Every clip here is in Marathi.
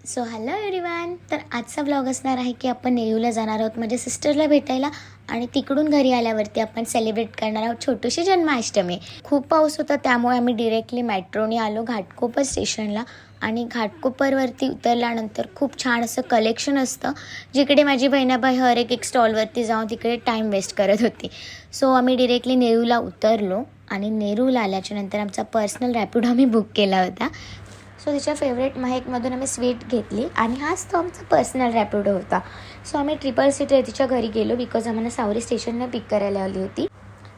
So hello everyone. तर आजचा व्लॉग असणार आहे की आपण नेरूळला जाणार आहोत माझ्या सिस्टरला भेटायला आणि तिकडून घरी आल्यावरती आपण सेलिब्रेट करणार आहोत छोटीशी जन्माष्टमी. खूप पाऊस होता त्यामुळे आम्ही डिरेक्टली मेट्रोने आलो घाटकोपर स्टेशनला आणि घाटकोपरवरती उतरल्यानंतर खूप छान असं कलेक्शन असतं जिकडे माझी बहिणाबाई हर एक स्टॉलवरती जाऊन तिकडे टाईम वेस्ट करत होती. सो आम्ही डिरेक्टली नेरूळला उतरलो आणि नेरूळला आल्याच्यानंतर आमचा पर्सनल रॅपिडो आम्ही बुक केला होता. सो तिच्या फेवरेट महकमधून आम्ही स्वीट घेतली आणि हाच तो आमचा पर्सनल रॅपिडो होता. सो आम्ही 3 सीटर तिच्या घरी गेलो बिकॉज आम्हाला सावरी स्टेशनला पिक करायला आली होती.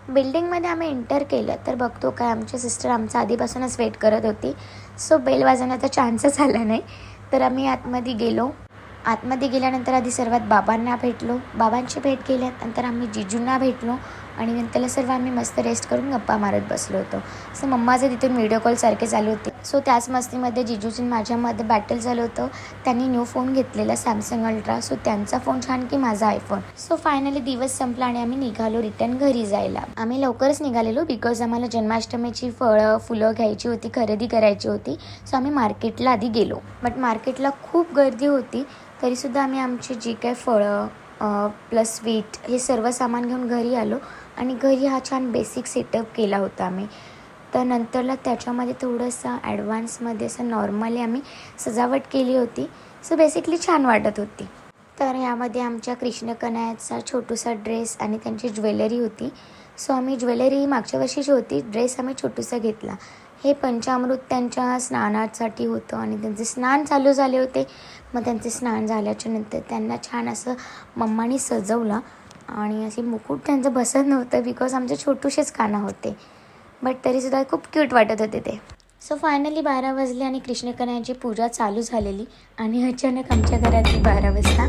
बिल्डिंगमध्ये आम्ही एंटर केलं तर बघतो काय आमची सिस्टर आमचा आधीपासूनच वेट करत होती. सो बेल वाजवण्याचा चान्सच आला नाही. तर आम्ही आतमध्ये गेलो. आतमध्ये गेल्यानंतर आधी सर्वात बाबांना भेटलो. बाबांची भेट केल्यानंतर आम्ही जिजूंना भेटलो आणि नंतर सर्व आम्ही मस्त रेस्ट करून गप्पा मारत बसलो होतो. सो मम्माचे तिथून व्हिडिओ कॉल सारखे चालू होते. सो त्याच मस्तीमध्ये जिजूची माझ्यामध्ये बॅटल झालं होतं. त्यांनी न्यू फोन घेतलेला सॅमसंग अल्ट्रा. सो त्यांचा फोन छान की माझा आयफोन. सो फायनली दिवस संपला आणि आम्ही निघालो रिटर्न घरी जायला. आम्ही लवकरच निघालेलो बिकॉज आम्हाला जन्माष्टमीची फळं फुलं घ्यायची होती, खरेदी करायची होती. सो आम्ही मार्केटला आधी गेलो. बट मार्केटला खूप गर्दी होती तरीसुद्धा आम्ही आमची जी काय फळं प्लस स्वीट हे सर्व सामान घेऊन घरी आलो आणि घरी हा छान बेसिक सेटअप केला होता आम्ही. तर नंतरला त्याच्यामध्ये थोडंसं ॲडव्हान्समध्ये असं नॉर्मली आम्ही सजावट केली होती. सो बेसिकली छान वाटत होती. तर यामध्ये आमच्या कृष्ण कन्हैयाचा छोटूसा ड्रेस आणि त्यांची ज्वेलरी होती. सो आम्ही ज्वेलरी मागच्या वर्षीची होती, ड्रेस आम्ही छोटूसा घेतला. हे पंचामृत त्यांच्या स्नानासाठी होतं आणि त्यांचे स्नान चालू झाले होते. मग त्यांचे स्नान झाल्याच्या नंतर त्यांना छान असं मम्मानी सजवलं आणि असे मुकुट त्यांचं बसत नव्हतं बिकॉज आमचे छोटूसेच कानं होते. बट तरीसुद्धा खूप क्यूट वाटत होते ते. सो फायनली 12 वाजले आणि कृष्ण कन्हैयाची पूजा चालू झालेली आणि अचानक आमच्या घरातली 12 वाजता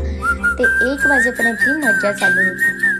ते 1 वाजेपर्यंत ही मज्जा चालू होती.